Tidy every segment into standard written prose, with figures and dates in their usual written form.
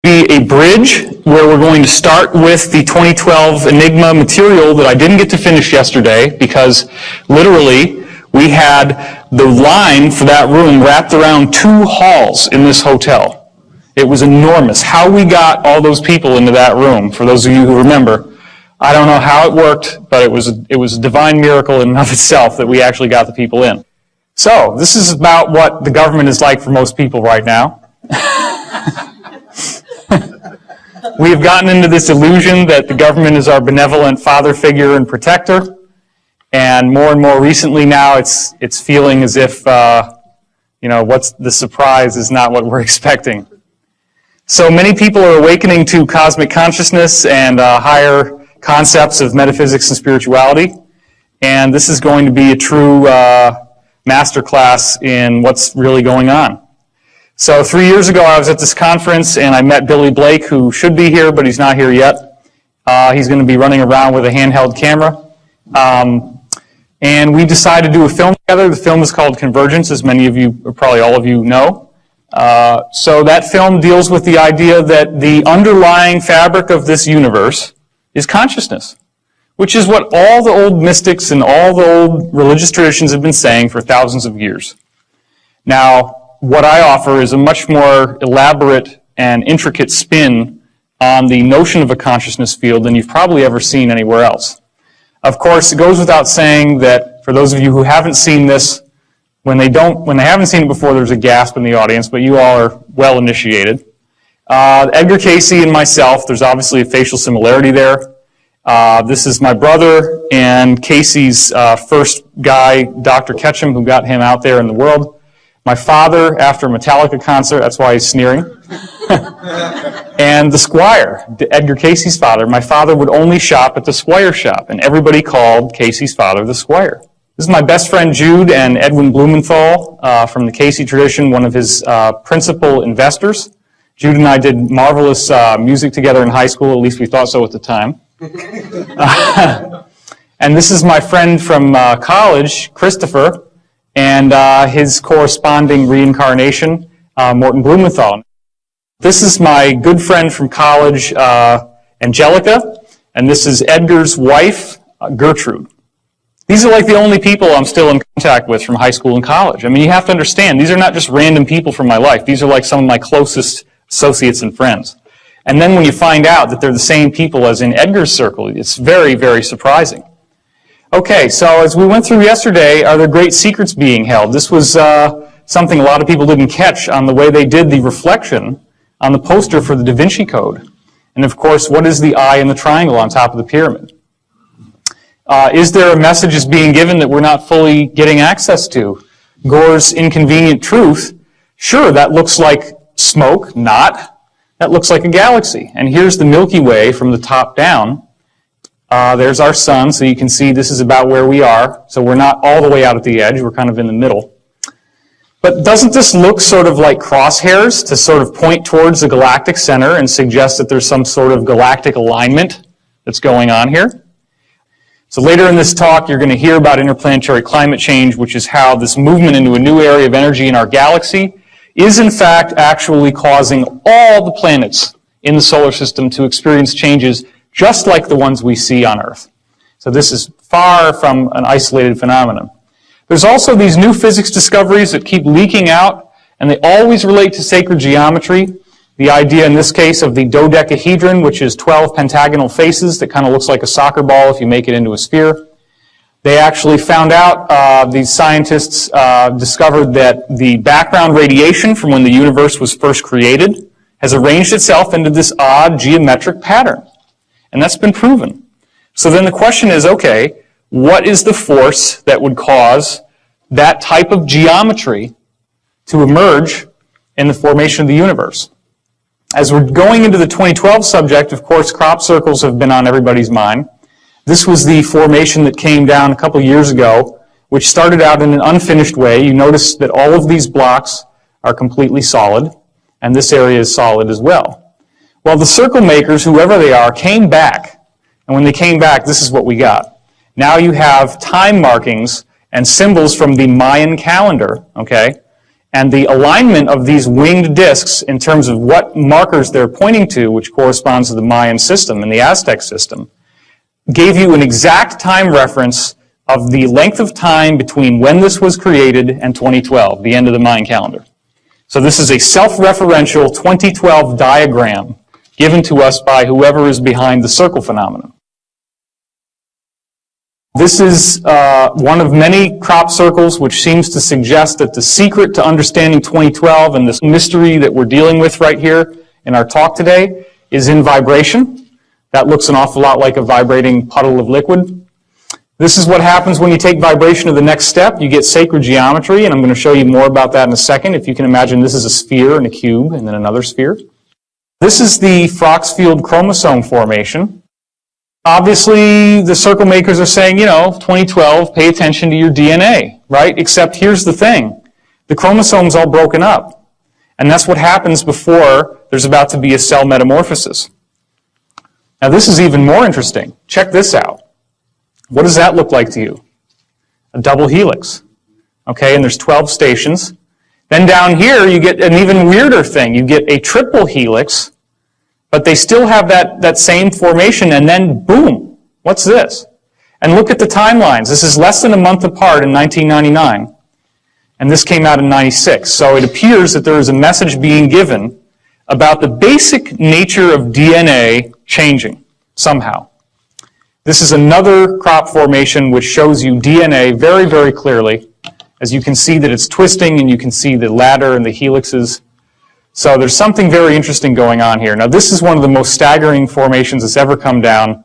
Be a bridge where we're going to start with the 2012 Enigma material that I didn't get to finish yesterday because literally we had the line for that room wrapped around 2 halls in this hotel. It was enormous. How we got all those people into that room, for those of you who remember, I don't know how it worked, but it was a divine miracle in and of itself that we actually got the people in. So, this is about what the government is like for most people right now. We have gotten into this illusion that the government is our benevolent father figure and protector, and more recently now it's feeling as if what's the surprise is not what we're expecting. So many people are awakening to cosmic consciousness and higher concepts of metaphysics and spirituality, and this is going to be a true masterclass in what's really going on. So 3 years ago, I was at this conference, and I met Billy Blake, who should be here, but he's not here yet. He's going to be running around with a handheld camera. And we decided to do a film together. The film is called Convergence, as many of you, or probably all of you, know. So that film deals with the idea that the underlying fabric of this universe is consciousness, which is what all the old mystics and all the old religious traditions have been saying for thousands of years. Now, what I offer is a much more elaborate and intricate spin on the notion of a consciousness field than you've probably ever seen anywhere else. Of course, it goes without saying that for those of you who haven't seen this, when they haven't seen it before, there's a gasp in the audience, but you all are well initiated. Edgar Cayce and myself, there's obviously a facial similarity there. This is my brother and Casey's first guy, Dr. Ketchum, who got him out there in the world. My father, after a Metallica concert, that's why he's sneering. And the Squire, Edgar Cayce's father. My father would only shop at the Squire shop, and everybody called Cayce's father the Squire. This is my best friend Jude and Edwin Blumenthal from the Cayce tradition, one of his principal investors. Jude and I did marvelous music together in high school, at least we thought so at the time. And this is my friend from college, Christopher, and his corresponding reincarnation, Morton Blumenthal. This is my good friend from college, Angelica, and this is Edgar's wife, Gertrude. These are like the only people I'm still in contact with from high school and college. I mean, you have to understand, these are not just random people from my life. These are like some of my closest associates and friends. And then when you find out that they're the same people as in Edgar's circle, it's very, very surprising. Okay, so as we went through yesterday, are there great secrets being held? This was something a lot of people didn't catch on the way they did the reflection on the poster for the Da Vinci Code. And of course, what is the eye in the triangle on top of the pyramid? Is there a message that's being given that we're not fully getting access to? Gore's inconvenient truth, sure, that looks like smoke, not. That looks like a galaxy. And here's the Milky Way from the top down. There's our sun, so you can see this is about where we are. So we're not all the way out at the edge, we're kind of in the middle. But doesn't this look sort of like crosshairs to sort of point towards the galactic center and suggest that there's some sort of galactic alignment that's going on here? So later in this talk, you're going to hear about interplanetary climate change, which is how this movement into a new area of energy in our galaxy is in fact actually causing all the planets in the solar system to experience changes just like the ones we see on Earth. So this is far from an isolated phenomenon. There's also these new physics discoveries that keep leaking out, and they always relate to sacred geometry. The idea in this case of the dodecahedron, which is 12 pentagonal faces that kind of looks like a soccer ball if you make it into a sphere. They actually found out, these scientists discovered that the background radiation from when the universe was first created has arranged itself into this odd geometric pattern. And that's been proven. So then the question is, okay, what is the force that would cause that type of geometry to emerge in the formation of the universe? As we're going into the 2012 subject, of course, crop circles have been on everybody's mind. This was the formation that came down a couple years ago, which started out in an unfinished way. You notice that all of these blocks are completely solid, and this area is solid as well. Well, the circle makers, whoever they are, came back. And when they came back, this is what we got. Now you have time markings and symbols from the Mayan calendar, okay? And the alignment of these winged disks in terms of what markers they're pointing to, which corresponds to the Mayan system and the Aztec system, gave you an exact time reference of the length of time between when this was created and 2012, the end of the Mayan calendar. So this is a self-referential 2012 diagram given to us by whoever is behind the circle phenomenon. This is one of many crop circles which seems to suggest that the secret to understanding 2012 and this mystery that we're dealing with right here in our talk today is in vibration. That looks an awful lot like a vibrating puddle of liquid. This is what happens when you take vibration to the next step. You get sacred geometry, and I'm going to show you more about that in a second. If you can imagine, this is a sphere and a cube and then another sphere. This is the Froxfield chromosome formation. Obviously, the circle makers are saying, 2012, pay attention to your DNA, right? Except here's the thing. The chromosome's all broken up. And that's what happens before there's about to be a cell metamorphosis. Now, this is even more interesting. Check this out. What does that look like to you? A double helix. Okay, and there's 12 stations. Then down here, you get an even weirder thing. You get a triple helix, but they still have that same formation, and then boom, what's this? And look at the timelines. This is less than a month apart in 1999, and this came out in 96. So it appears that there is a message being given about the basic nature of DNA changing somehow. This is another crop formation which shows you DNA very, very clearly. As you can see that it's twisting, and you can see the ladder and the helixes. So there's something very interesting going on here. Now, this is one of the most staggering formations that's ever come down. And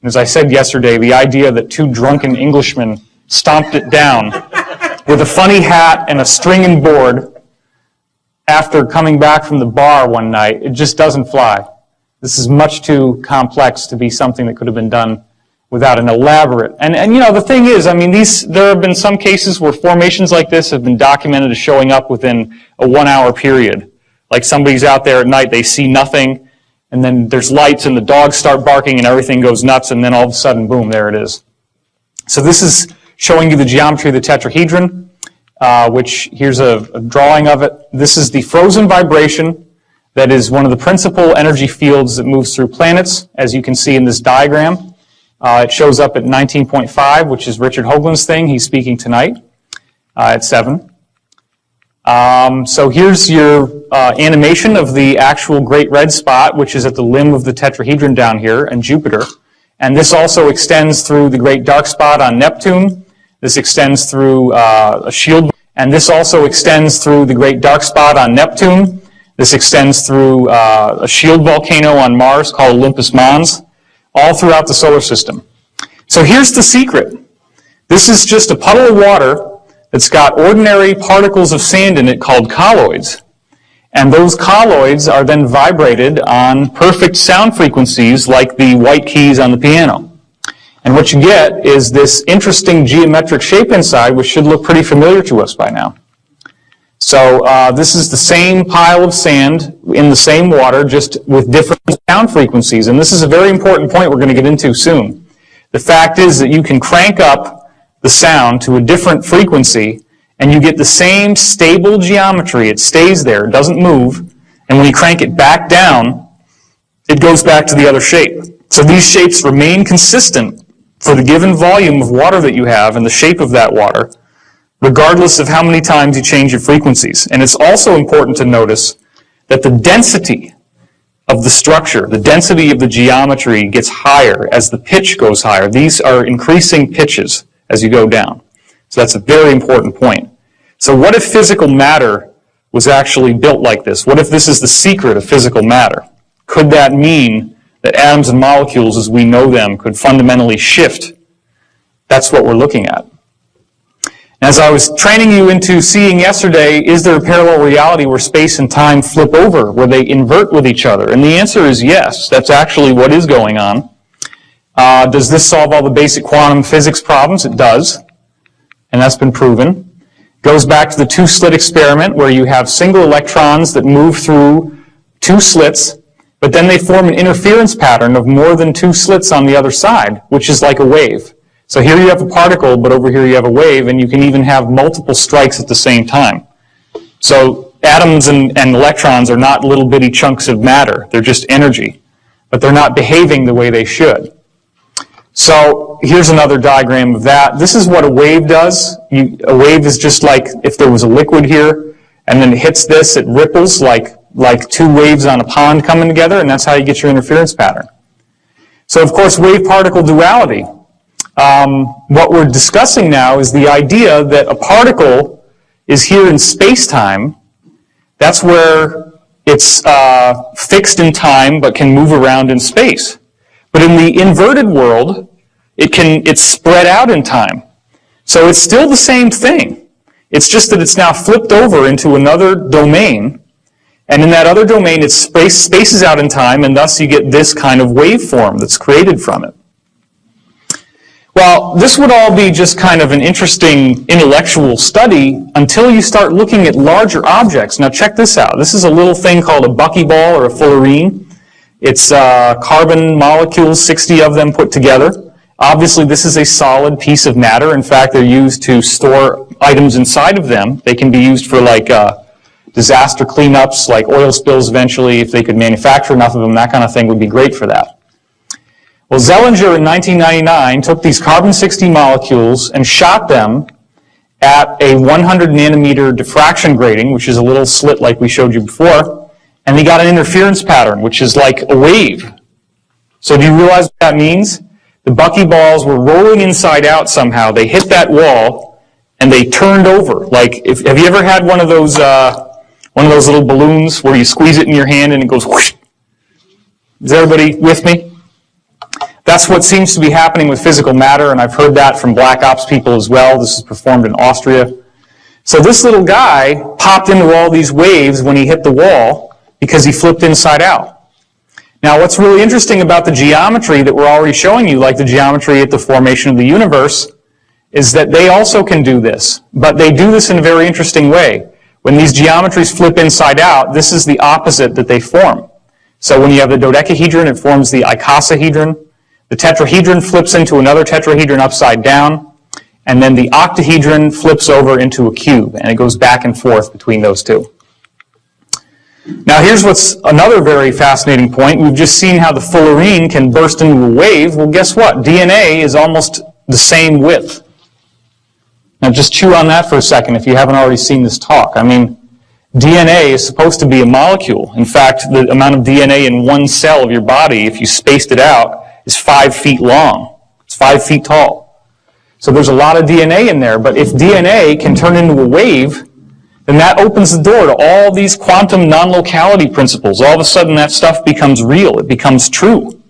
as I said yesterday, the idea that two drunken Englishmen stomped it down with a funny hat and a string and board after coming back from the bar one night, it just doesn't fly. This is much too complex to be something that could have been done without an elaborate. And the thing is, there have been some cases where formations like this have been documented as showing up within a 1 hour period. Like somebody's out there at night, they see nothing, and then there's lights and the dogs start barking and everything goes nuts, and then all of a sudden, boom, there it is. So this is showing you the geometry of the tetrahedron, which here's a drawing of it. This is the frozen vibration that is one of the principal energy fields that moves through planets, as you can see in this diagram. It shows up at 19.5, which is Richard Hoagland's thing. He's speaking tonight at 7. So here's your animation of the actual Great Red Spot, which is at the limb of the tetrahedron down here, and Jupiter. And this also extends through the Great Dark Spot on Neptune. This extends through a shield, and this also extends through the Great Dark Spot on Neptune. This extends through a shield volcano on Mars called Olympus Mons, all throughout the solar system. So here's the secret. This is just a puddle of water that's got ordinary particles of sand in it called colloids. And those colloids are then vibrated on perfect sound frequencies like the white keys on the piano. And what you get is this interesting geometric shape inside, which should look pretty familiar to us by now. So this is the same pile of sand in the same water, just with different sound frequencies. And this is a very important point we're going to get into soon. The fact is that you can crank up the sound to a different frequency, and you get the same stable geometry. It stays there, it doesn't move, and when you crank it back down, it goes back to the other shape. So these shapes remain consistent for the given volume of water that you have and the shape of that water, regardless of how many times you change your frequencies. And it's also important to notice that the density of the structure, the density of the geometry gets higher as the pitch goes higher. These are increasing pitches as you go down. So that's a very important point. So what if physical matter was actually built like this? What if this is the secret of physical matter? Could that mean that atoms and molecules as we know them could fundamentally shift? That's what we're looking at. As I was training you into seeing yesterday, is there a parallel reality where space and time flip over, where they invert with each other? And the answer is yes. That's actually what is going on. Does this solve all the basic quantum physics problems? It does, and that's been proven. Goes back to the two-slit experiment where you have single electrons that move through two slits, but then they form an interference pattern of more than two slits on the other side, which is like a wave. So here you have a particle, but over here you have a wave, and you can even have multiple strikes at the same time. So atoms and electrons are not little bitty chunks of matter. They're just energy. But they're not behaving the way they should. So here's another diagram of that. This is what a wave does. A wave is just like if there was a liquid here, and then it hits this, it ripples like two waves on a pond coming together, and that's how you get your interference pattern. So of course, wave-particle duality. What we're discussing now is the idea that a particle is here in space-time. That's where it's fixed in time but can move around in space. But in the inverted world, it's spread out in time. So it's still the same thing. It's just that it's now flipped over into another domain, and in that other domain it spaces out in time, and thus you get this kind of waveform that's created from it. Well, this would all be just kind of an interesting intellectual study until you start looking at larger objects. Now check this out. This is a little thing called a Bucky ball or a fullerene. It's carbon molecules, 60 of them put together. Obviously, this is a solid piece of matter. In fact, they're used to store items inside of them. They can be used for like disaster cleanups, like oil spills eventually. If they could manufacture enough of them, that kind of thing would be great for that. Well, Zellinger in 1999 took these carbon-60 molecules and shot them at a 100 nanometer diffraction grating, which is a little slit like we showed you before, and he got an interference pattern, which is like a wave. So do you realize what that means? The Bucky balls were rolling inside out somehow. They hit that wall, and they turned over. Like, have you ever had one of those little balloons where you squeeze it in your hand and it goes whoosh? Is everybody with me? That's what seems to be happening with physical matter, and I've heard that from black ops people as well. This is performed in Austria. So this little guy popped into all these waves when he hit the wall because he flipped inside out. Now, what's really interesting about the geometry that we're already showing you, like the geometry at the formation of the universe, is that they also can do this. But they do this in a very interesting way. When these geometries flip inside out, this is the opposite that they form. So when you have the dodecahedron, it forms the icosahedron. The tetrahedron flips into another tetrahedron upside down, and then the octahedron flips over into a cube, and it goes back and forth between those two. Now here's what's another very fascinating point. We've just seen how the fullerene can burst into a wave. Well, guess what? DNA is almost the same width. Now just chew on that for a second if you haven't already seen this talk. I mean, DNA is supposed to be a molecule. In fact, the amount of DNA in one cell of your body, if you spaced it out, is 5 feet long. It's 5 feet tall. So there's a lot of DNA in there, but if DNA can turn into a wave, then that opens the door to all these quantum non-locality principles. All of a sudden that stuff becomes real. It becomes true.